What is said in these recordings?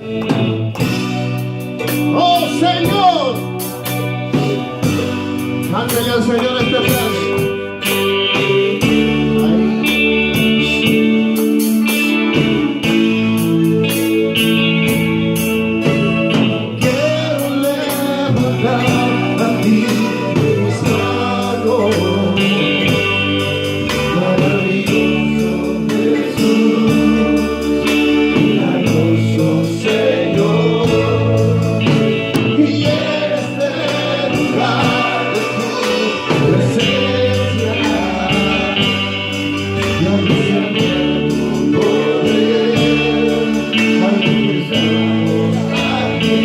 Oh Señor, cántale al Señor este aplauso. Quiero levantar a ti mis manos, maravilloso Jesús, milagroso Señor. Y en este lugar de tu presencia, yo siento tu poder, manifestamos aquí.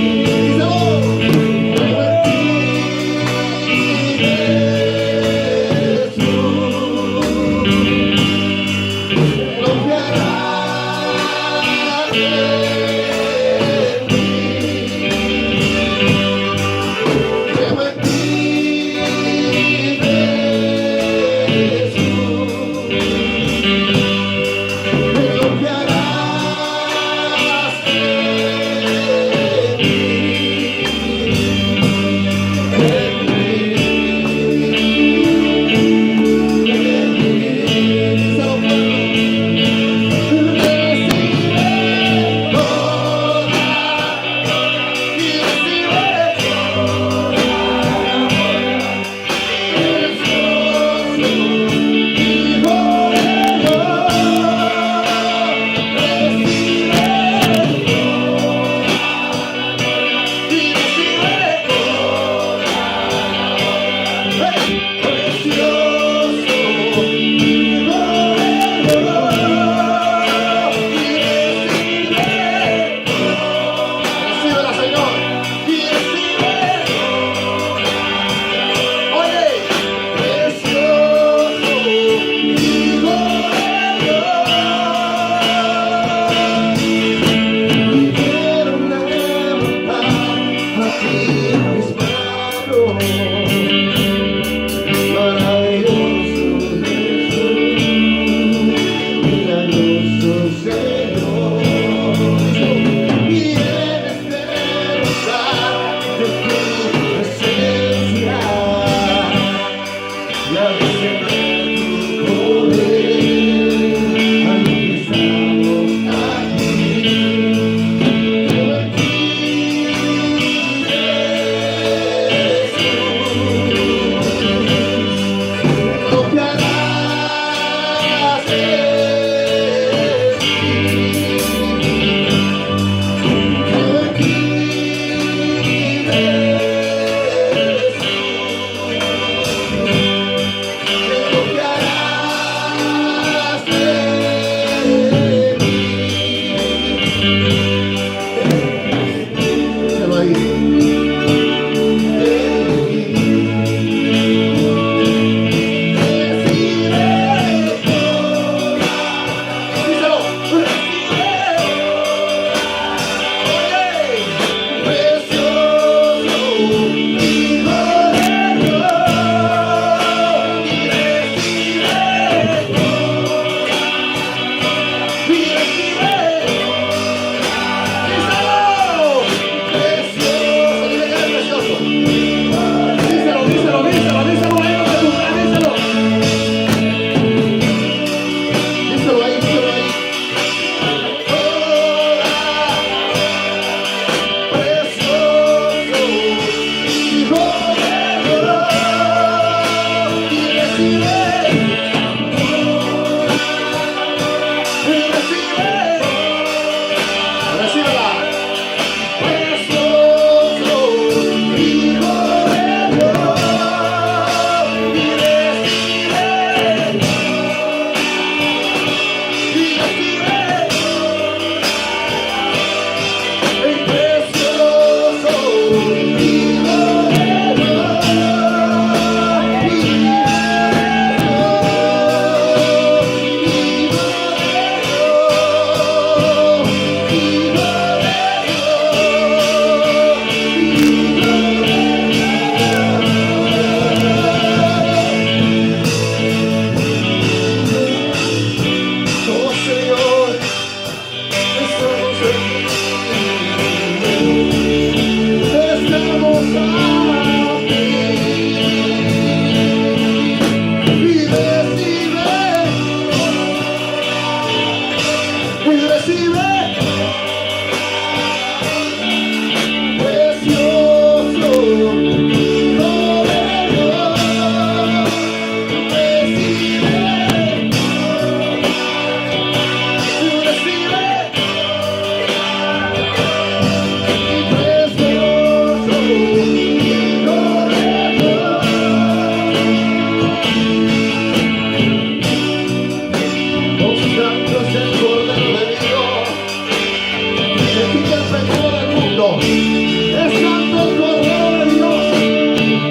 Dios. Es santo el Cordero de Dios.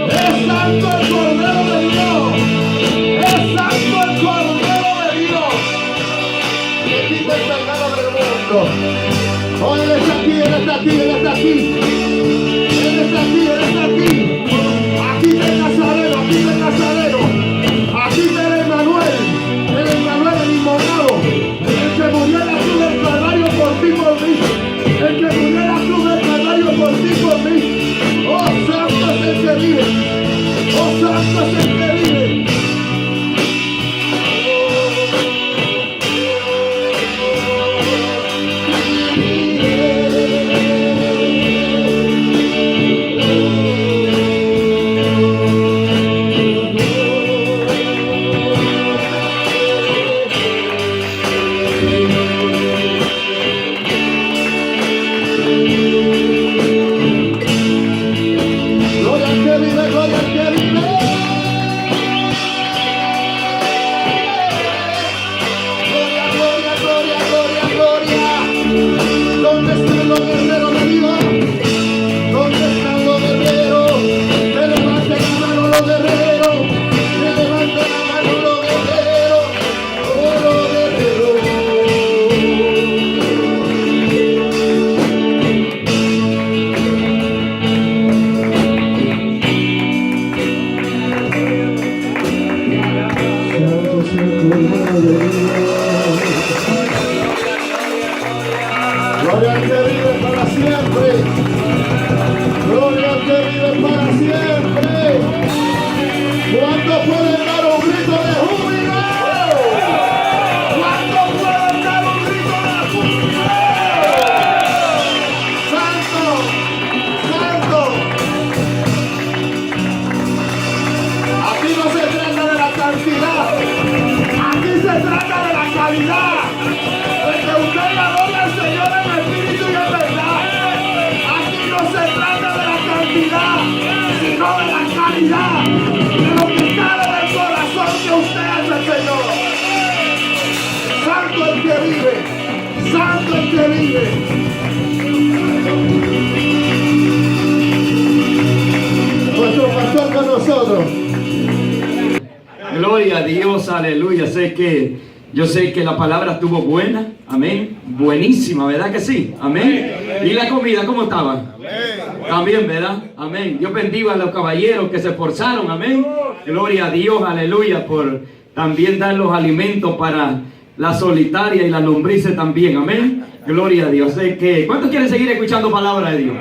Es santo el Cordero de Dios. Es santo el Cordero de Dios. Que quita el pecado del mundo. Oh, Él está aquí, Él está aquí, Él está aquí. Él está aquí, Él está aquí. Aquí está el Nazareno, aquí está el Nazareno. Aquí está el Emmanuel, el inmolado. El que murió en la cruz del Calvario por ti, por mí. El que murió en la cruz del Calvario por ti, por mí. Oh, santo es el que vive. Oh, santo es el que vive. Gloria al que vive, gloria al que vive. Gloria, gloria, gloria, gloria, gloria. ¿Dónde están los guerreros de Dios? ¿Dónde están los guerreros? Que levanten la mano los guerreros. Que levanten la mano los guerreros. Oh, los guerreros. Santo es el Cordero de Dios. Gloria al que vive para siempre. Gloria al que vive para siempre. ¿Cuántos pueden dar un grito de júbilo? ¿Cuántos pueden dar un grito de júbilo? Santo, santo. Aquí no se trata de la cantidad, aquí se trata de la calidad. De que usted adore al Señor en espíritu y en verdad. Aquí no se trata de la cantidad, sino de la calidad. De lo que sale del corazón que usted es el Señor. Santo el que vive, santo el que vive. Nuestro pastor con nosotros. Gloria a Dios, aleluya. Yo sé que la palabra estuvo buena, amén, buenísima, ¿verdad que sí? Amén. ¿Y la comida cómo estaba? También, ¿verdad? Amén. Yo bendigo a los caballeros que se esforzaron, amén. Gloria a Dios, aleluya, por también dar los alimentos para la solitaria y la lombrices también, amén. Gloria a Dios. Sé que, ¿cuántos quieren seguir escuchando palabra de Dios?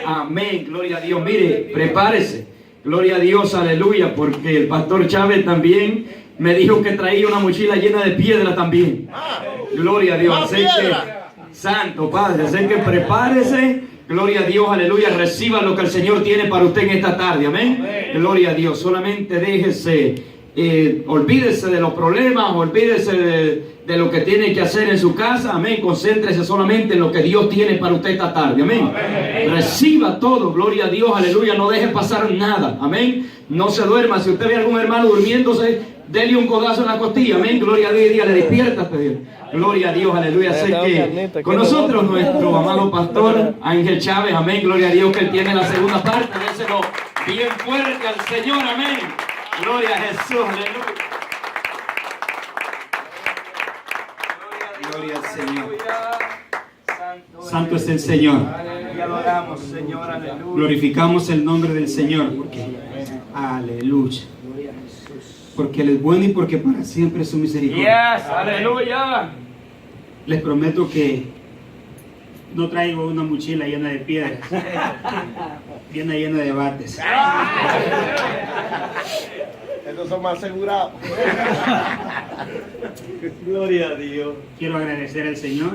Amén, gloria a Dios. Mire, prepárese. Gloria a Dios, aleluya, porque el pastor Chávez también me dijo que traía una mochila llena de piedra también. Gloria a Dios. Así que, Santo Padre, así que prepárese. Gloria a Dios, aleluya. Reciba lo que el Señor tiene para usted en esta tarde, amén. Gloria a Dios. Solamente déjese, olvídese de los problemas, olvídese de lo que tiene que hacer en su casa, amén. Concéntrese solamente en lo que Dios tiene para usted esta tarde, amén. Reciba todo, gloria a Dios, aleluya. No deje pasar nada, amén. No se duerma. Si usted ve a algún hermano durmiéndose, dele un codazo en la costilla, amén. Gloria a Dios, y dígale, despiértate, Dios. Gloria a Dios, aleluya. Sé que con nosotros nuestro amado pastor Ángel Chávez, amén. Gloria a Dios, que él tiene la segunda parte. Déselo bien fuerte al Señor, amén. Gloria a Jesús, aleluya. Gloria al Señor. Santo es el Señor. Glorificamos el nombre del Señor. Aleluya. Porque Él es bueno y porque para siempre es su misericordia. Yes, aleluya. Les prometo que no traigo una mochila llena de piedras, llena de debates. Estos son más asegurados. Gloria a Dios. Quiero agradecer al Señor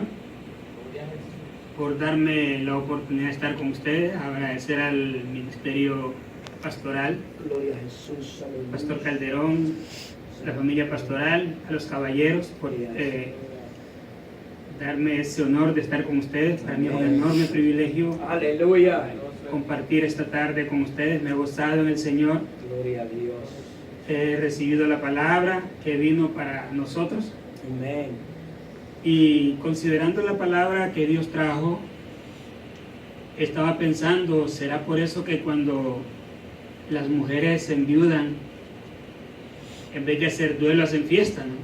por darme la oportunidad de estar con ustedes, agradecer al ministerio pastoral, Gloria a Jesús. Pastor Calderón, la familia pastoral, a los caballeros por darme ese honor de estar con ustedes. Para mí es un enorme privilegio Aleluya. compartir esta tarde con ustedes. Me he gozado en el Señor. Gloria a Dios. He recibido la palabra que vino para nosotros. Amén. Y considerando la palabra que Dios trajo, estaba pensando, ¿será por eso que cuando las mujeres se enviudan, en vez de hacer duelo, hacen fiesta, ¿no?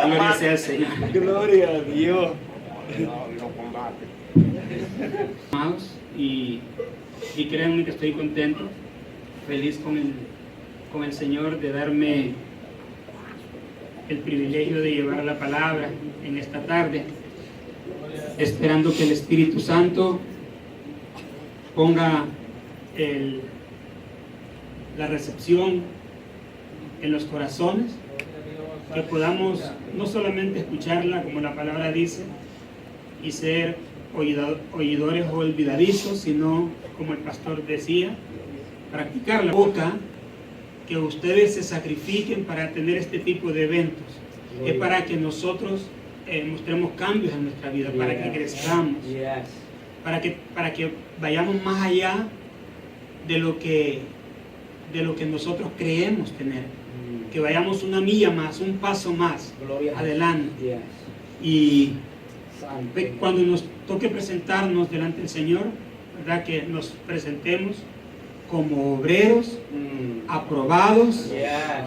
Gloria sea al Señor. Gloria a Dios. Amados, y créanme que estoy contento, feliz con el Señor de darme el privilegio de llevar la palabra en esta tarde, esperando que el Espíritu Santo ponga la recepción en los corazones, que podamos no solamente escucarla como la palabra dice y ser oidores o olvidadizos, sino como el pastor decía, practicar la boca, que ustedes se sacrifiquen para tener este tipo de eventos. Es para que nosotros mostremos cambios en nuestra vida, para que crezcamos, para que vayamos más allá de lo que nosotros creemos tener, que vayamos una milla más, un paso más adelante. Y cuando nos toque presentarnos delante del Señor, ¿verdad? Que nos presentemos como obreros aprobados,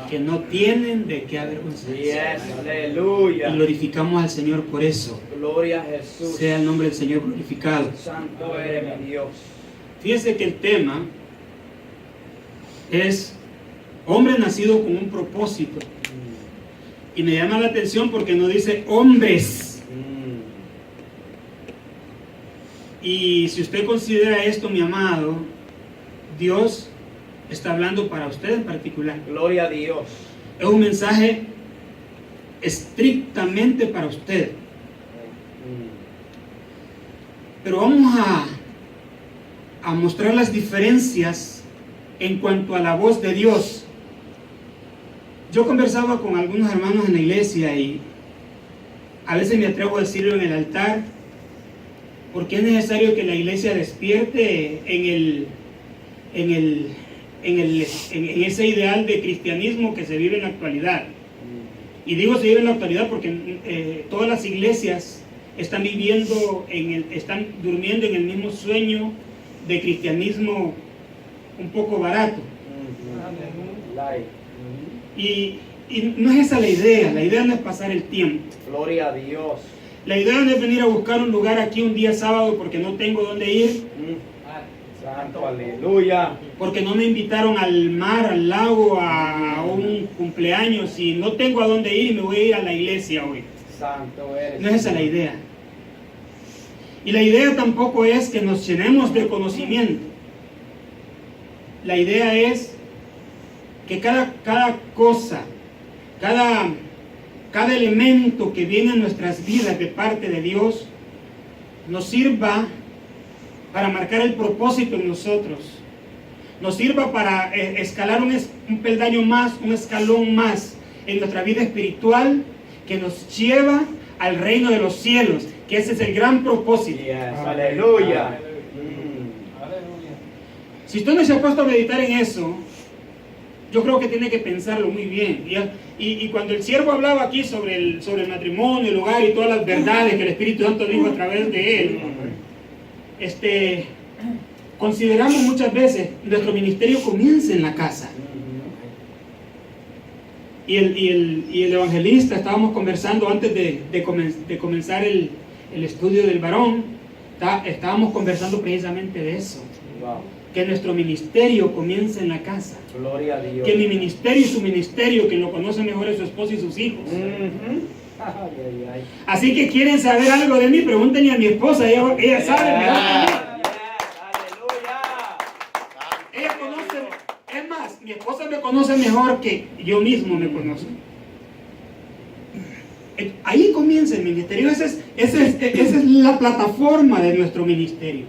que no tienen de qué avergonzarse. Aleluya. Y glorificamos al Señor por eso. Gloria a Jesús. Sea el nombre del Señor glorificado. Santo eres mi Dios. Fíjense que el tema es hombre nacido con un propósito. Y me llama la atención porque no dice hombres. Y si usted considera esto, mi amado, Dios está hablando para usted en particular. Gloria a Dios. Es un mensaje estrictamente para usted. Pero vamos a mostrar las diferencias en cuanto a la voz de Dios. Yo conversaba con algunos hermanos en la iglesia y a veces me atrevo a decirlo en el altar, porque es necesario que la iglesia despierte en ese ideal de cristianismo que se vive en la actualidad. Y digo se vive en la actualidad porque todas las iglesias están están durmiendo en el mismo sueño de cristianismo un poco barato. Y no es esa la idea no es pasar el tiempo. Gloria a Dios. La idea no es venir a buscar un lugar aquí un día sábado porque no tengo dónde ir. Santo, aleluya. Porque no me invitaron al mar, al lago, a un cumpleaños y no tengo a dónde ir y me voy a ir a la iglesia hoy. Santo eres. No es esa la idea. Y la idea tampoco es que nos llenemos de conocimiento. La idea es que cada cosa, cada elemento que viene a nuestras vidas de parte de Dios nos sirva para marcar el propósito en nosotros, nos sirva para escalar un peldaño más, un escalón más en nuestra vida espiritual que nos lleva al reino de los cielos, que ese es el gran propósito. Aleluya. Si usted no se ha puesto a meditar en eso, yo creo que tiene que pensarlo muy bien. Y cuando el siervo hablaba aquí sobre el matrimonio, el hogar y todas las verdades que el Espíritu Santo dijo a través de él, consideramos muchas veces nuestro ministerio comienza en la casa. Y el evangelista, estábamos conversando antes de comenzar el estudio del varón, estábamos conversando precisamente de eso. Que nuestro ministerio comienza en la casa. Gloria a Dios. Que mi ministerio y su ministerio, quien lo conoce mejor es su esposo y sus hijos. Así que quieren saber algo de mí, pregúntenle a mi esposa, ella sabe mejor que yo. Ella conoce, es más, mi esposa me conoce mejor que yo mismo me conozco. Ahí comienza el ministerio, esa es la plataforma de nuestro ministerio.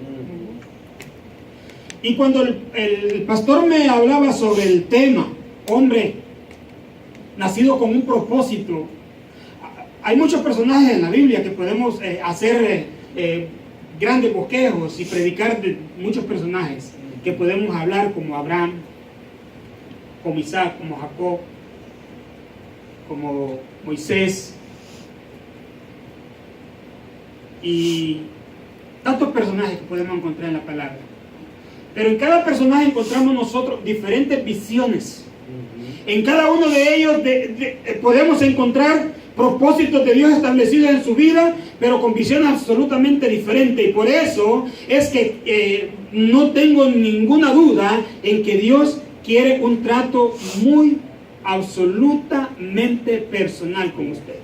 Y cuando el pastor me hablaba sobre el tema, hombre nacido con un propósito, hay muchos personajes en la Biblia que podemos hacer grandes bosquejos y predicar de muchos personajes que podemos hablar, como Abraham, como Isaac, como Jacob, como Moisés. y tantos personajes que podemos encontrar en la palabra. Pero en cada personaje encontramos nosotros diferentes visiones. En cada uno de ellos podemos encontrar propósitos de Dios establecidos en su vida, pero con visiones absolutamente diferentes. Y por eso es que no tengo ninguna duda en que Dios quiere un trato muy absolutamente personal con usted.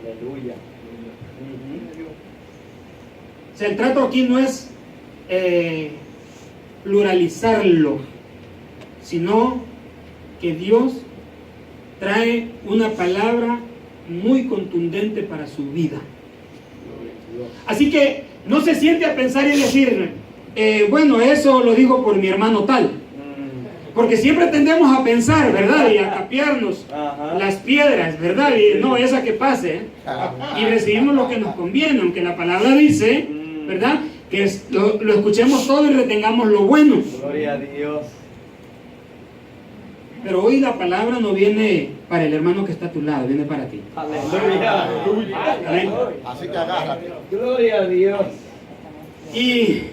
Aleluya. O sea, el trato aquí no es pluralizarlo, sino que Dios trae una palabra muy contundente para su vida. Así que no se siente a pensar y decir, bueno, eso lo digo por mi hermano tal. Porque siempre tendemos a pensar, ¿verdad? Y a capearnos las piedras, ¿verdad? Y no, esa que pase. Y recibimos lo que nos conviene, aunque la palabra dice, ¿verdad? Que lo escuchemos todo y retengamos lo bueno. Gloria a Dios. Pero hoy la palabra no viene para el hermano que está a tu lado, viene para ti. Aleluya. Amén. Así que agárrate. Gloria a Dios. Y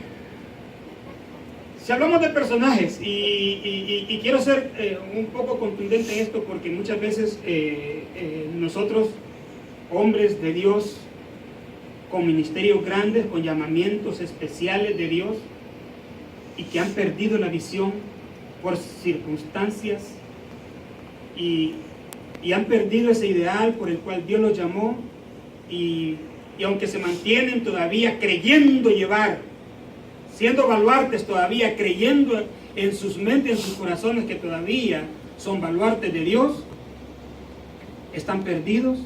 si hablamos de personajes, y quiero ser un poco contundente en esto, porque muchas veces nosotros, hombres de Dios, con ministerios grandes, con llamamientos especiales de Dios, y que han perdido la visión por circunstancias, y han perdido ese ideal por el cual Dios los llamó, y aunque se mantienen todavía creyendo llevar, siendo baluartes todavía, creyendo en sus mentes, en sus corazones que todavía son baluartes de Dios, están perdidos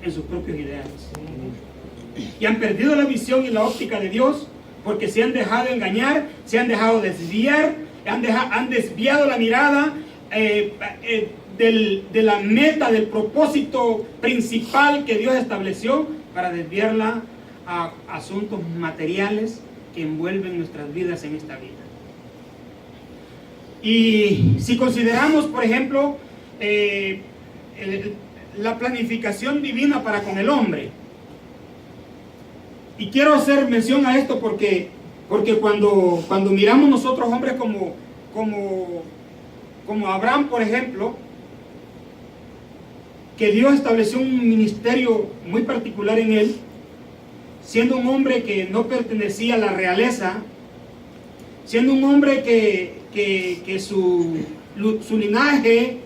en sus propios ideales. Y han perdido la visión y la óptica de Dios porque se han dejado engañar, se han dejado desviar, han desviado la mirada de la meta, del propósito principal que Dios estableció, para desviarla a asuntos materiales que envuelven nuestras vidas en esta vida. Y si consideramos, por ejemplo, la planificación divina para con el hombre, y quiero hacer mención a esto porque cuando miramos nosotros hombres como Abraham, por ejemplo, que Dios estableció un ministerio muy particular en él, siendo un hombre que no pertenecía a la realeza, siendo un hombre que su linaje,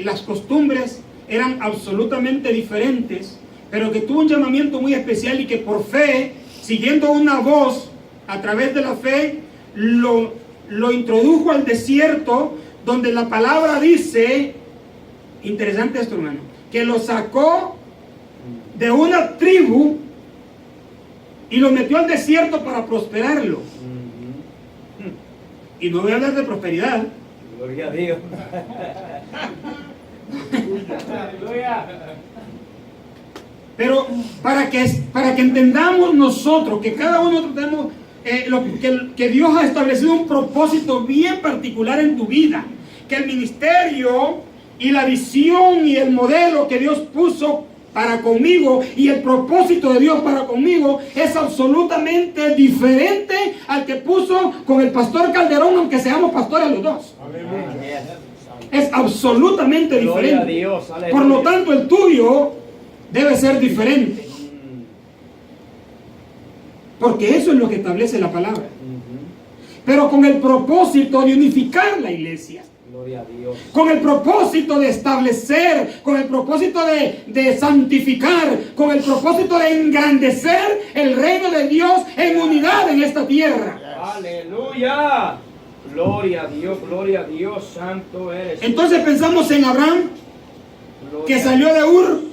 las costumbres eran absolutamente diferentes, pero que tuvo un llamamiento muy especial y que por fe, siguiendo una voz a través de la fe, lo introdujo al desierto, donde la palabra dice, interesante esto, hermano, que lo sacó de una tribu y lo metió al desierto para prosperarlo. Y no voy a hablar de prosperidad. Gloria a Dios. Aleluya. Pero para que entendamos nosotros que cada uno tenemos que Dios ha establecido un propósito bien particular en tu vida, que el ministerio y la visión y el modelo que Dios puso para conmigo y el propósito de Dios para conmigo es absolutamente diferente al que puso con el pastor Calderón, aunque seamos pastores los dos. Es absolutamente Gloria a diferente. Dios. Aleluya. Por lo tanto, el tuyo debe ser diferente, porque eso es lo que establece la palabra, pero con el propósito de unificar la iglesia, Gloria a Dios. con el propósito de establecer, con el propósito de santificar, con el propósito de engrandecer el reino de Dios en unidad en esta tierra. Aleluya. Gloria a Dios, santo eres. Entonces pensamos en Abraham, Gloria que salió de Ur,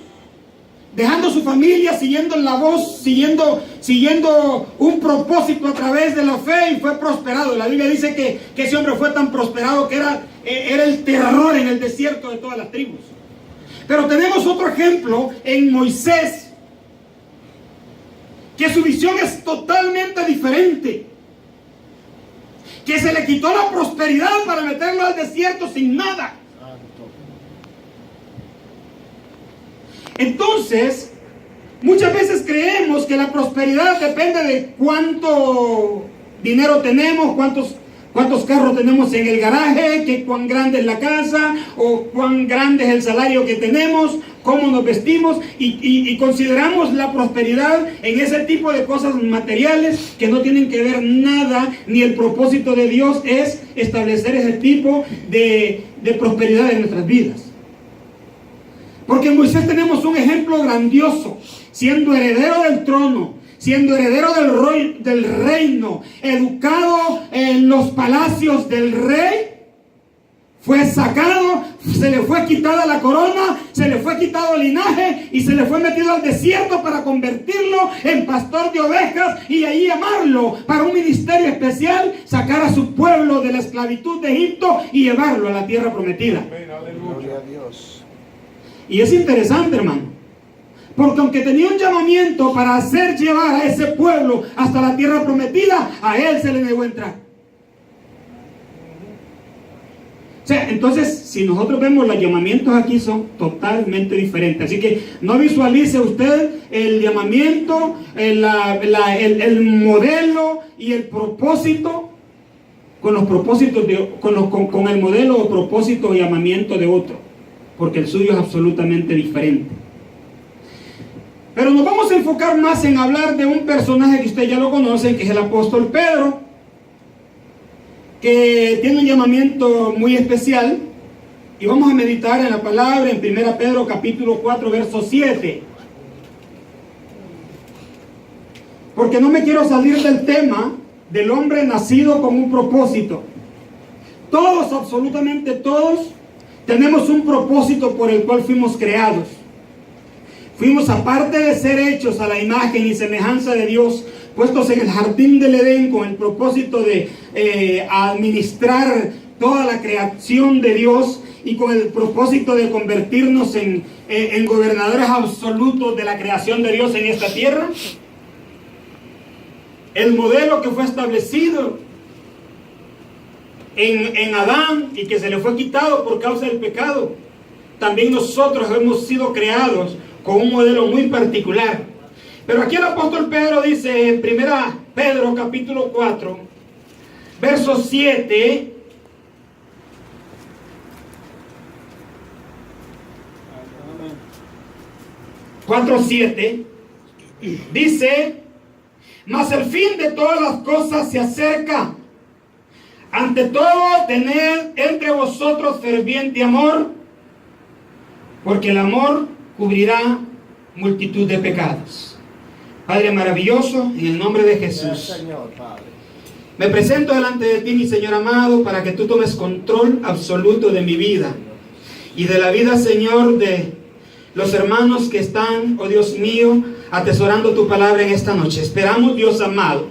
dejando su familia, siguiendo la voz, siguiendo un propósito a través de la fe, y fue prosperado. La Biblia dice que ese hombre fue tan prosperado que era el terror en el desierto de todas las tribus. Pero tenemos otro ejemplo en Moisés, que su visión es totalmente diferente, que se le quitó la prosperidad para meterlo al desierto sin nada. Entonces, Muchas veces creemos que la prosperidad depende de cuánto dinero tenemos, cuántos carros tenemos en el garaje, que cuán grande es la casa, o cuán grande es el salario que tenemos, cómo nos vestimos, y consideramos la prosperidad en ese tipo de cosas materiales que no tienen que ver nada, ni el propósito de Dios es establecer ese tipo de prosperidad en nuestras vidas. Porque en Moisés tenemos un ejemplo grandioso, siendo heredero del trono, siendo heredero del reino, educado en los palacios del rey, fue sacado, se le fue quitada la corona, se le fue quitado el linaje y se le fue metido al desierto para convertirlo en pastor de ovejas y ahí llamarlo para un ministerio especial, sacar a su pueblo de la esclavitud de Egipto y llevarlo a la tierra prometida. Gloria a Dios. Y es interesante, hermano, porque aunque tenía un llamamiento para hacer llevar a ese pueblo hasta la tierra prometida, a él se le negó entrar. O sea, entonces, si nosotros vemos los llamamientos aquí son totalmente diferentes. Así que no visualice usted el llamamiento, el modelo y el propósito con los propósitos con el modelo o propósito o llamamiento de otro, porque el suyo es absolutamente diferente. Pero nos vamos a enfocar más en hablar de un personaje que usted ya lo conoce, que es el apóstol Pedro, que tiene un llamamiento muy especial, y vamos a meditar en la palabra en 1 Pedro capítulo 4 verso 7, porque no me quiero salir del tema del hombre nacido con un propósito. Todos, absolutamente todos, tenemos un propósito por el cual fuimos creados. Fuimos, aparte de ser hechos a la imagen y semejanza de Dios, puestos en el jardín del Edén con el propósito de administrar toda la creación de Dios y con el propósito de convertirnos en gobernadores absolutos de la creación de Dios en esta tierra. El modelo que fue establecido en Adán y que se le fue quitado por causa del pecado, también nosotros hemos sido creados con un modelo muy particular. Pero aquí el apóstol Pedro dice en 1 Pedro capítulo 4 verso 7, dice: mas el fin de todas las cosas se acerca. Ante todo, tened entre vosotros ferviente amor, porque el amor cubrirá multitud de pecados. Padre maravilloso, en el nombre de Jesús, me presento delante de ti, mi Señor amado, para que tú tomes control absoluto de mi vida y de la vida, Señor, de los hermanos que están, oh Dios mío, atesorando tu palabra en esta noche. Esperamos, Dios amado,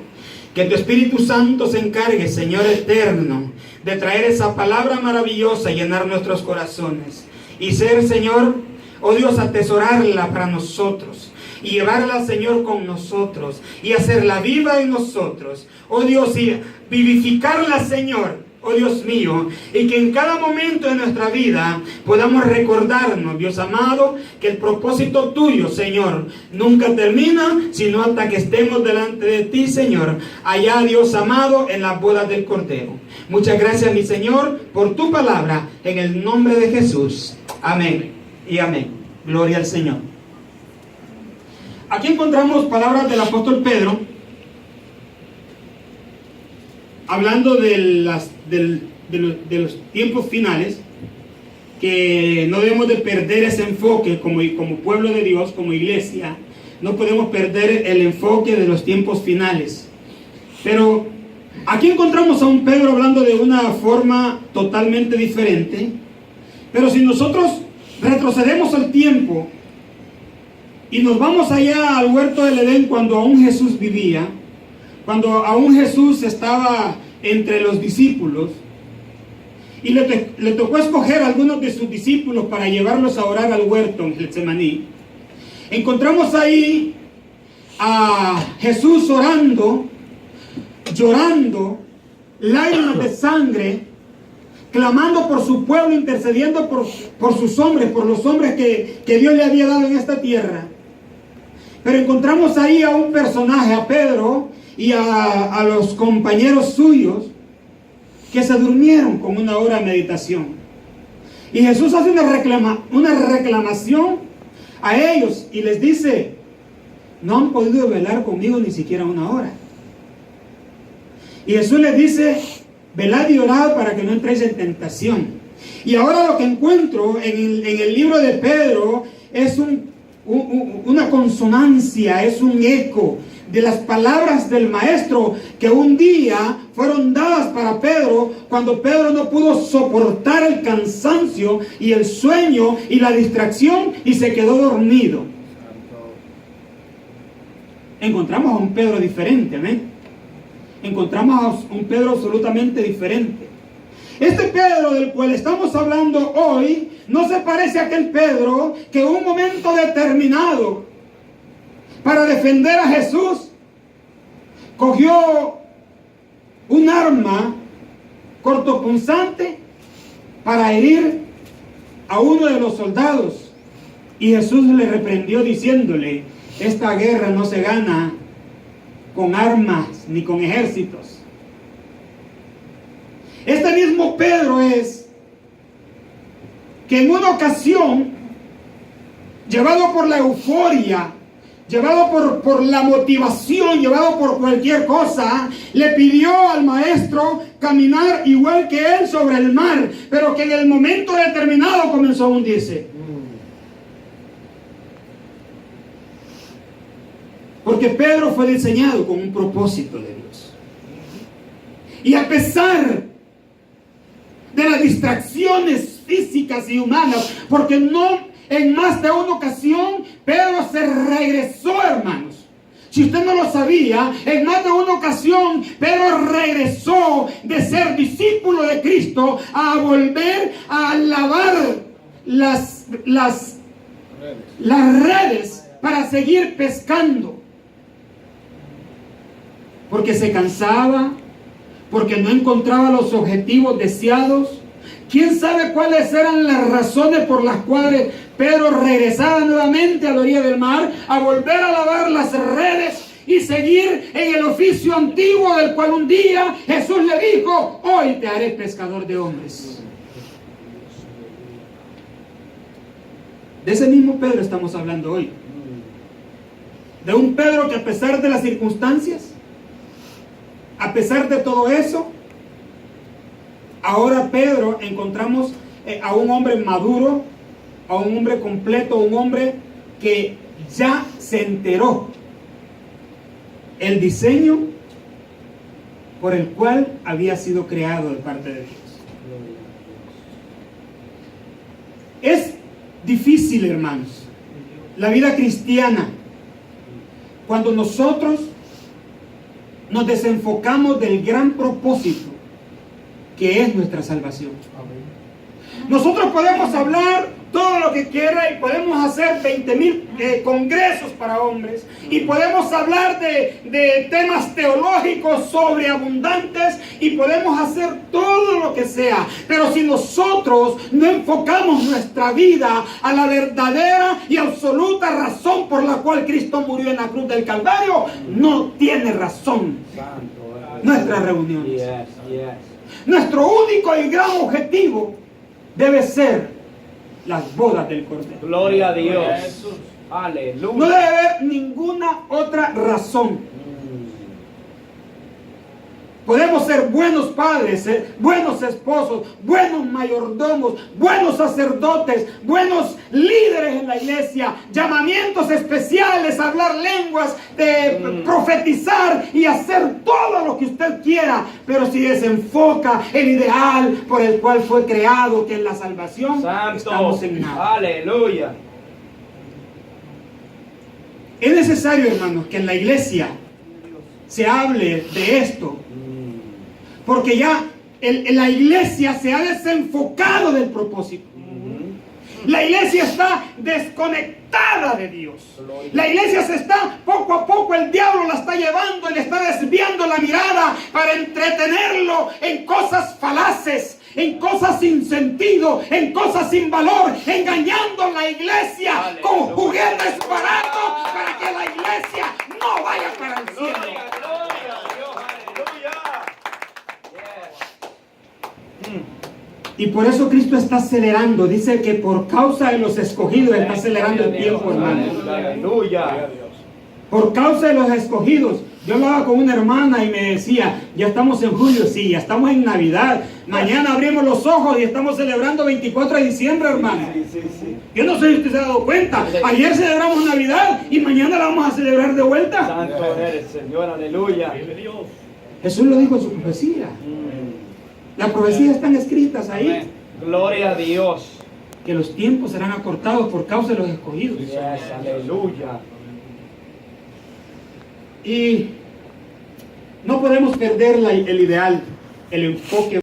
que tu Espíritu Santo se encargue, Señor eterno, de traer esa palabra maravillosa y llenar nuestros corazones. Y ser, Señor, oh Dios, atesorarla para nosotros y llevarla, Señor, con nosotros y hacerla viva en nosotros. Oh Dios, y vivificarla, Señor, oh Dios mío, y que en cada momento de nuestra vida podamos recordarnos, Dios amado, que el propósito tuyo, Señor, nunca termina, sino hasta que estemos delante de ti, Señor, allá, Dios amado, en las bodas del Cordero. Muchas gracias, mi Señor, por tu palabra, en el nombre de Jesús. Amén y amén. Gloria al Señor. Aquí encontramos palabras del apóstol Pedro, hablando de los tiempos finales, que no debemos de perder ese enfoque como pueblo de Dios, como iglesia. No podemos perder el enfoque de los tiempos finales. Pero aquí encontramos a un Pedro hablando de una forma totalmente diferente. Pero si nosotros retrocedemos al tiempo y nos vamos allá al huerto del Edén, cuando aún Jesús vivía, cuando aún Jesús estaba entre los discípulos, y le tocó escoger a algunos de sus discípulos para llevarlos a orar al huerto en Getsemaní, encontramos ahí a Jesús orando, llorando, lágrimas de sangre, clamando por su pueblo, intercediendo por sus hombres, por los hombres que Dios le había dado en esta tierra. Pero encontramos ahí a un personaje, a Pedro y a los compañeros suyos, que se durmieron con una hora de meditación. Y Jesús hace una reclamación a ellos y les dice: no han podido velar conmigo ni siquiera una hora. Y Jesús les dice: velad y orad para que no entréis en tentación. Y ahora lo que encuentro en el libro de Pedro es una consonancia, es un eco de las palabras del maestro que un día fueron dadas para Pedro, cuando Pedro no pudo soportar el cansancio y el sueño y la distracción y se quedó dormido. Encontramos a un Pedro diferente, amén. Encontramos a un Pedro absolutamente diferente. Este Pedro del cual estamos hablando hoy no se parece a aquel Pedro que en un momento determinado, para defender a Jesús, cogió un arma cortopunzante para herir a uno de los soldados. Y Jesús le reprendió diciéndole: esta guerra no se gana con armas ni con ejércitos. Este mismo Pedro es que en una ocasión, llevado por la euforia, llevado por la motivación, llevado por cualquier cosa, le pidió al maestro caminar igual que él sobre el mar, pero que en el momento determinado comenzó a hundirse. Porque Pedro fue diseñado con un propósito de Dios. Y a pesar de las distracciones físicas y humanas, porque no en más de una ocasión Pedro se regresó, hermanos. Si usted no lo sabía, en más de una ocasión Pedro regresó de ser discípulo de Cristo a volver a lavar las redes para seguir pescando. Porque se cansaba, porque no encontraba los objetivos deseados. ¿Quién sabe cuáles eran las razones por las cuales Pedro regresaba nuevamente a la orilla del mar, a volver a lavar las redes y seguir en el oficio antiguo del cual un día Jesús le dijo: hoy te haré pescador de hombres? De ese mismo Pedro estamos hablando hoy. De un Pedro que, a pesar de las circunstancias, a pesar de todo eso, ahora Pedro encontramos a un hombre maduro, a un hombre completo, un hombre que ya se enteró el diseño por el cual había sido creado de parte de Dios. Es difícil, hermanos, la vida cristiana, cuando nosotros nos desenfocamos del gran propósito que es nuestra salvación. Nosotros podemos hablar todo lo que quiera y podemos hacer 20,000 congresos para hombres y podemos hablar de temas teológicos sobreabundantes y podemos hacer todo lo que sea, pero si nosotros no enfocamos nuestra vida a la verdadera y absoluta razón por la cual Cristo murió en la cruz del Calvario, no tiene razón nuestras reuniones. Nuestro único y gran objetivo debe ser las bodas del Cordero. Gloria a Dios. Aleluya. No debe haber ninguna otra razón. Podemos ser buenos padres, buenos esposos, buenos mayordomos, buenos sacerdotes, buenos líderes en la iglesia, llamamientos especiales, hablar lenguas, profetizar y hacer todo lo que usted quiera, pero si desenfoca el ideal por el cual fue creado, que es la salvación, Santo. estamos en nada. Aleluya. Es necesario, hermanos, que en la iglesia se hable de esto, porque ya la iglesia se ha desenfocado del propósito. La iglesia está desconectada de Dios. La iglesia se está, poco a poco el diablo la está llevando y le está desviando la mirada para entretenerlo en cosas falaces, en cosas sin sentido, en cosas sin valor, engañando a la iglesia con juguetes baratos para que que la iglesia no vaya para el cielo. Gloria a Dios, aleluya. Y por eso Cristo está acelerando. Dice que por causa de los escogidos está acelerando el tiempo, hermano. Aleluya. Por causa de los escogidos. Yo hablaba con una hermana y me decía, ya estamos en julio, sí, ya estamos en Navidad. Mañana abrimos los ojos y estamos celebrando 24 de diciembre, hermano. Sí. Yo no sé si usted se ha dado cuenta. Ayer celebramos Navidad y mañana la vamos a celebrar de vuelta. Santo eres, Señor, aleluya. Jesús lo dijo en su profecía. Las profecías están escritas ahí. Amén. Gloria a Dios. Que los tiempos serán acortados por causa de los escogidos. Yes, aleluya. Y no podemos perder el ideal, el enfoque.